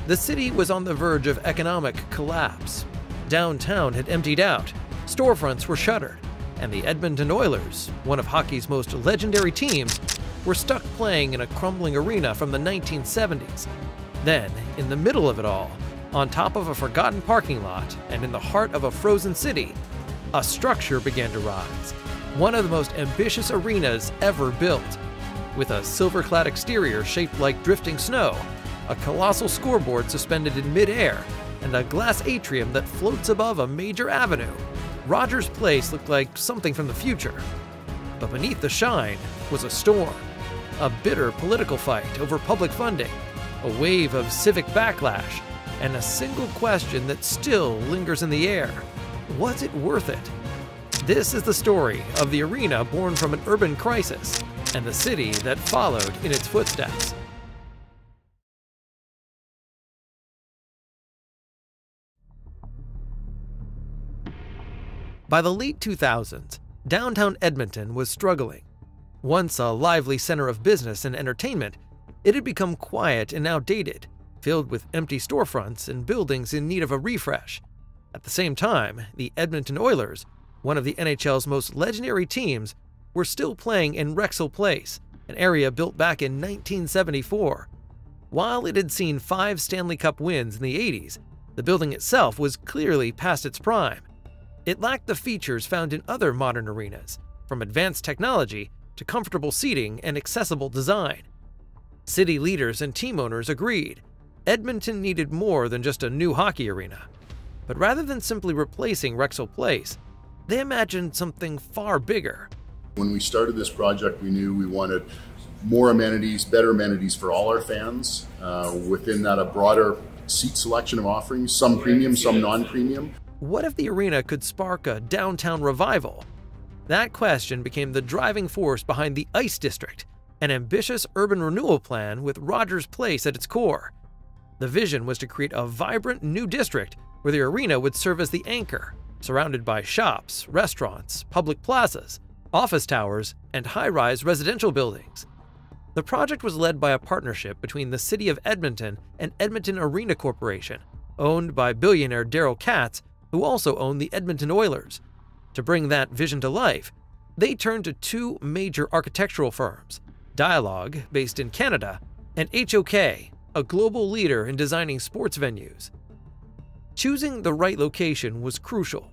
The city was on the verge of economic collapse. Downtown had emptied out, storefronts were shuttered, and the Edmonton Oilers, one of hockey's most legendary teams, were stuck playing in a crumbling arena from the 1970s. Then, in the middle of it all, on top of a forgotten parking lot and in the heart of a frozen city, a structure began to rise, one of the most ambitious arenas ever built. With a silver-clad exterior shaped like drifting snow, a colossal scoreboard suspended in mid-air, and a glass atrium that floats above a major avenue, Rogers Place looked like something from the future. But beneath the shine was a storm, a bitter political fight over public funding, a wave of civic backlash, and a single question that still lingers in the air: was it worth it? This is the story of the arena born from an urban crisis and the city that followed in its footsteps. By the late 2000s, downtown Edmonton was struggling. Once a lively center of business and entertainment, it had become quiet and outdated, filled with empty storefronts and buildings in need of a refresh. At the same time, the Edmonton Oilers, one of the NHL's most legendary teams, were still playing in Rexall Place, an area built back in 1974. While it had seen 5 Stanley Cup wins in the 80s, the building itself was clearly past its prime. It lacked the features found in other modern arenas, from advanced technology to comfortable seating and accessible design. City leaders and team owners agreed Edmonton needed more than just a new hockey arena. But rather than simply replacing Rexall Place, they imagined something far bigger. When we started this project, we knew we wanted more amenities, better amenities for all our fans. Within that, a broader seat selection of offerings, some premium, some non-premium. What if the arena could spark a downtown revival? That question became the driving force behind the Ice District, an ambitious urban renewal plan with Rogers Place at its core. The vision was to create a vibrant new district where the arena would serve as the anchor, surrounded by shops, restaurants, public plazas, office towers, and high-rise residential buildings. The project was led by a partnership between the City of Edmonton and Edmonton Arena Corporation, owned by billionaire Darryl Katz, who also owned the Edmonton Oilers. To bring that vision to life, they turned to 2 major architectural firms, Dialogue, based in Canada, and HOK, a global leader in designing sports venues. Choosing the right location was crucial.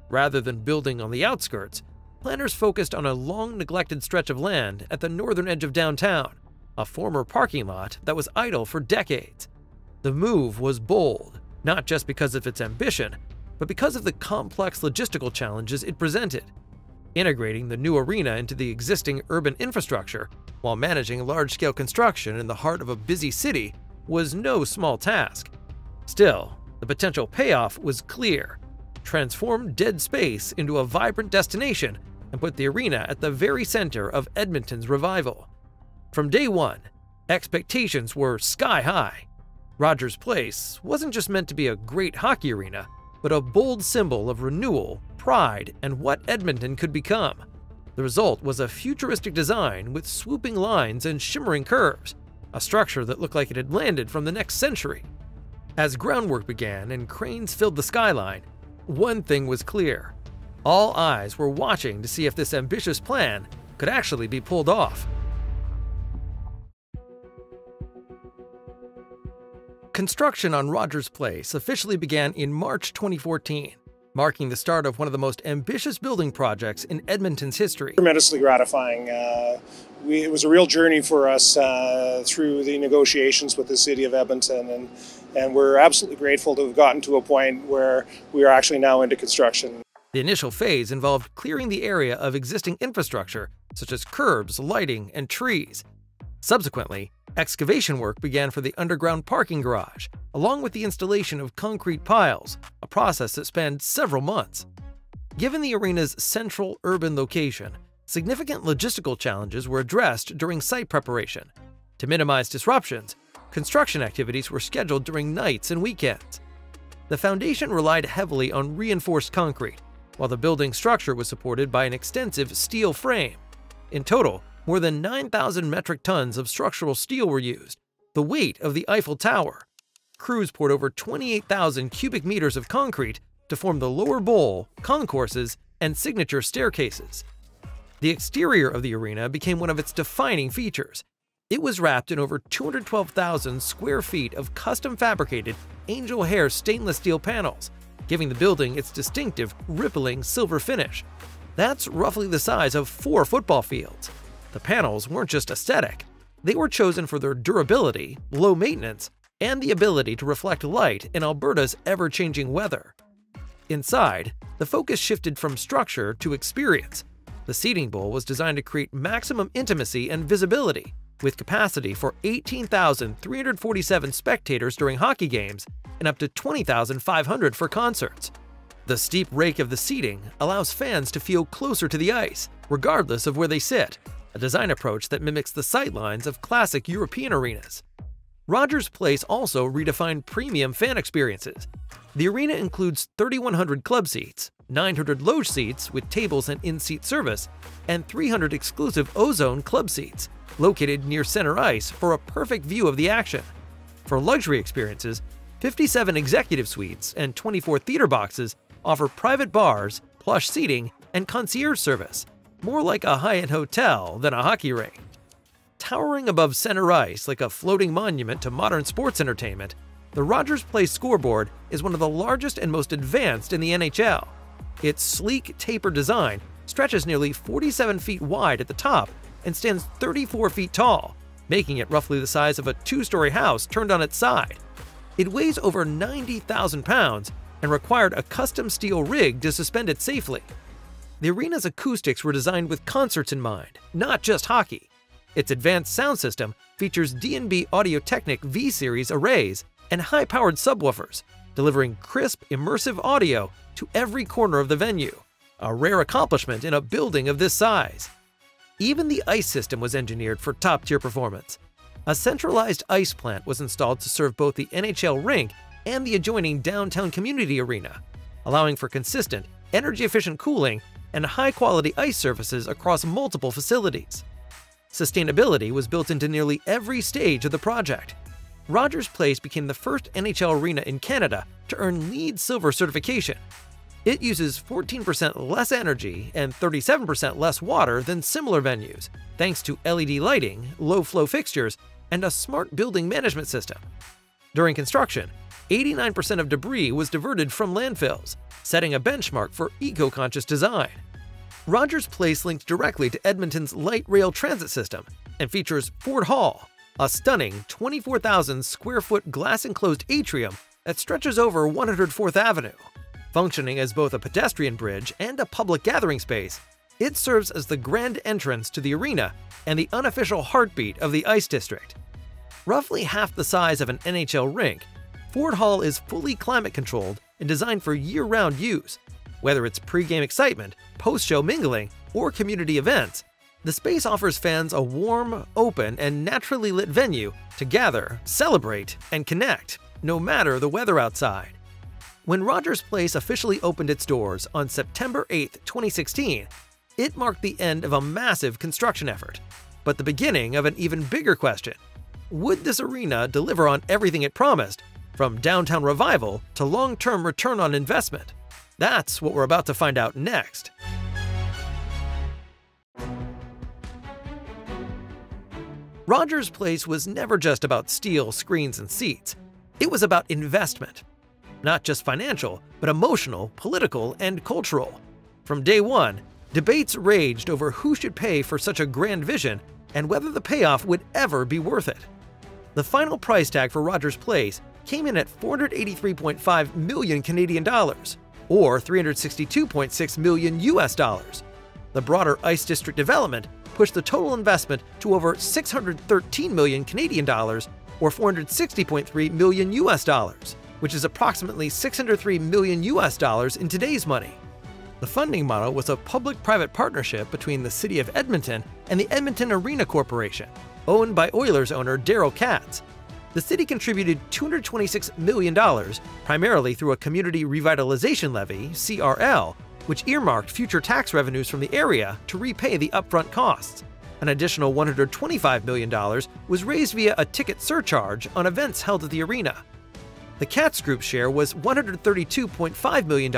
Rather than building on the outskirts, planners focused on a long-neglected stretch of land at the northern edge of downtown, a former parking lot that was idle for decades. The move was bold, not just because of its ambition, but because of the complex logistical challenges it presented. Integrating the new arena into the existing urban infrastructure while managing large-scale construction in the heart of a busy city was no small task. Still, the potential payoff was clear: transform dead space into a vibrant destination and put the arena at the very center of Edmonton's revival. From day one, expectations were sky high. Rogers Place wasn't just meant to be a great hockey arena, but a bold symbol of renewal, pride, and what Edmonton could become. The result was a futuristic design with swooping lines and shimmering curves, a structure that looked like it had landed from the next century. As groundwork began and cranes filled the skyline, one thing was clear: all eyes were watching to see if this ambitious plan could actually be pulled off. Construction on Rogers Place officially began in March 2014, marking the start of one of the most ambitious building projects in Edmonton's history. Tremendously gratifying. It was a real journey for us through the negotiations with the City of Edmonton, and we're absolutely grateful to have gotten to a point where we are actually now into construction. The initial phase involved clearing the area of existing infrastructure, such as curbs, lighting, and trees. Subsequently, excavation work began for the underground parking garage, along with the installation of concrete piles, a process that spanned several months. Given the arena's central urban location, significant logistical challenges were addressed during site preparation. To minimize disruptions, construction activities were scheduled during nights and weekends. The foundation relied heavily on reinforced concrete, while the building structure was supported by an extensive steel frame. In total, more than 9,000 metric tons of structural steel were used, the weight of the Eiffel Tower. crews poured over 28,000 cubic meters of concrete to form the lower bowl, concourses, and signature staircases. The exterior of the arena became one of its defining features. It was wrapped in over 212,000 square feet of custom-fabricated angel hair stainless steel panels, giving the building its distinctive, rippling silver finish. That's roughly the size of 4 football fields. The panels weren't just aesthetic. They were chosen for their durability, low maintenance, and the ability to reflect light in Alberta's ever-changing weather. Inside, the focus shifted from structure to experience. The seating bowl was designed to create maximum intimacy and visibility, with capacity for 18,347 spectators during hockey games and up to 20,500 for concerts. The steep rake of the seating allows fans to feel closer to the ice, regardless of where they sit, a design approach that mimics the sightlines of classic European arenas. Rogers Place also redefined premium fan experiences. The arena includes 3,100 club seats, 900 loge seats with tables and in-seat service, and 300 exclusive Ozone club seats, located near center ice for a perfect view of the action. For luxury experiences, 57 executive suites and 24 theater boxes offer private bars, plush seating, and concierge service, more like a high-end hotel than a hockey rink. Towering above center ice like a floating monument to modern sports entertainment, the Rogers Place scoreboard is one of the largest and most advanced in the NHL. Its sleek, tapered design stretches nearly 47 feet wide at the top and stands 34 feet tall, making it roughly the size of a 2-story house turned on its side. It weighs over 90,000 pounds and required a custom steel rig to suspend it safely. The arena's acoustics were designed with concerts in mind, not just hockey. Its advanced sound system features D&B Audio-Technica V-Series arrays and high-powered subwoofers, delivering crisp, immersive audio to every corner of the venue, a rare accomplishment in a building of this size. Even the ice system was engineered for top-tier performance. A centralized ice plant was installed to serve both the NHL rink and the adjoining downtown community arena, allowing for consistent, energy-efficient cooling and high-quality ice surfaces across multiple facilities. Sustainability was built into nearly every stage of the project. Rogers Place became the first NHL arena in Canada to earn LEED Silver certification. It uses 14% less energy and 37% less water than similar venues, thanks to LED lighting, low-flow fixtures, and a smart building management system. During construction, 89% of debris was diverted from landfills, setting a benchmark for eco-conscious design. Rogers Place links directly to Edmonton's light rail transit system and features Ford Hall, a stunning 24,000 square foot glass-enclosed atrium that stretches over 104th Avenue. Functioning as both a pedestrian bridge and a public gathering space, it serves as the grand entrance to the arena and the unofficial heartbeat of the Ice District. Roughly half the size of an NHL rink, Ford Hall is fully climate-controlled and designed for year-round use. Whether it's pre-game excitement, post-show mingling, or community events, the space offers fans a warm, open, and naturally lit venue to gather, celebrate, and connect, no matter the weather outside. When Rogers Place officially opened its doors on September 8, 2016, it marked the end of a massive construction effort, but the beginning of an even bigger question. Would this arena deliver on everything it promised, from downtown revival to long-term return on investment? That's what we're about to find out next. Rogers Place was never just about steel, screens, and seats. It was about investment. Not just financial, but emotional, political, and cultural. From day one, debates raged over who should pay for such a grand vision and whether the payoff would ever be worth it. The final price tag for Rogers Place came in at $483.5 million Canadian dollars, or $362.6 million US dollars. The broader Ice District development pushed the total investment to over $613 million Canadian dollars, or $460.3 million US dollars, which is approximately $603 million US dollars in today's money. The funding model was a public-private partnership between the City of Edmonton and the Edmonton Arena Corporation, owned by Oilers owner Darryl Katz. The city contributed $226 million, primarily through a Community Revitalization Levy, CRL, which earmarked future tax revenues from the area to repay the upfront costs. An additional $125 million was raised via a ticket surcharge on events held at the arena. The Katz Group's share was $132.5 million,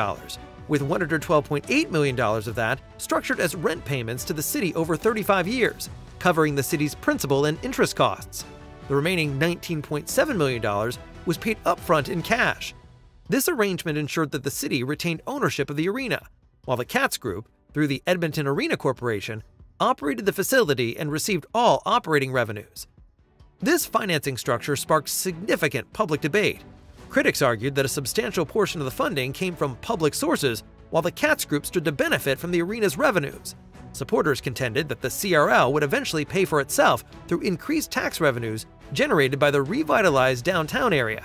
with $112.8 million of that structured as rent payments to the city over 35 years, covering the city's principal and interest costs. The remaining $19.7 million was paid upfront in cash. This arrangement ensured that the city retained ownership of the arena, while the Katz Group, through the Edmonton Arena Corporation, operated the facility and received all operating revenues. This financing structure sparked significant public debate. Critics argued that a substantial portion of the funding came from public sources, while the Katz Group stood to benefit from the arena's revenues. Supporters contended that the CRL would eventually pay for itself through increased tax revenues generated by the revitalized downtown area.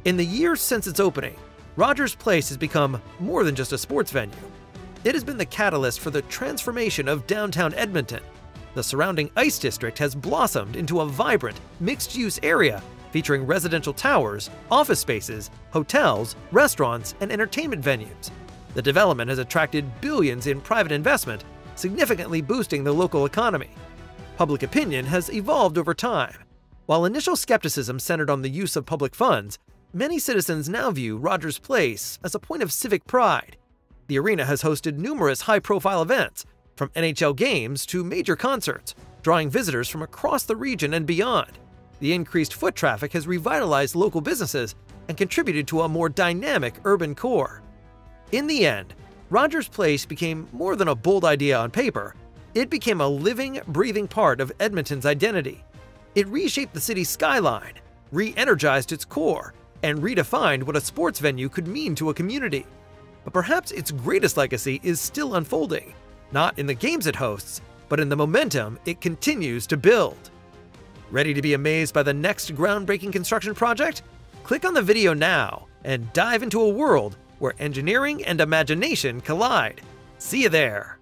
In the years since its opening, Rogers Place has become more than just a sports venue. It has been the catalyst for the transformation of downtown Edmonton. The surrounding ice district has blossomed into a vibrant, mixed-use area featuring residential towers, office spaces, hotels, restaurants, and entertainment venues. The development has attracted billions in private investment, significantly boosting the local economy. Public opinion has evolved over time. While initial skepticism centered on the use of public funds, many citizens now view Rogers Place as a point of civic pride. The arena has hosted numerous high-profile events, from NHL games to major concerts, drawing visitors from across the region and beyond. The increased foot traffic has revitalized local businesses and contributed to a more dynamic urban core. In the end, Rogers Place became more than a bold idea on paper. It became a living, breathing part of Edmonton's identity. It reshaped the city's skyline, re-energized its core, and redefined what a sports venue could mean to a community. But perhaps its greatest legacy is still unfolding, not in the games it hosts, but in the momentum it continues to build. Ready to be amazed by the next groundbreaking construction project? Click on the video now and dive into a world where engineering and imagination collide. See you there!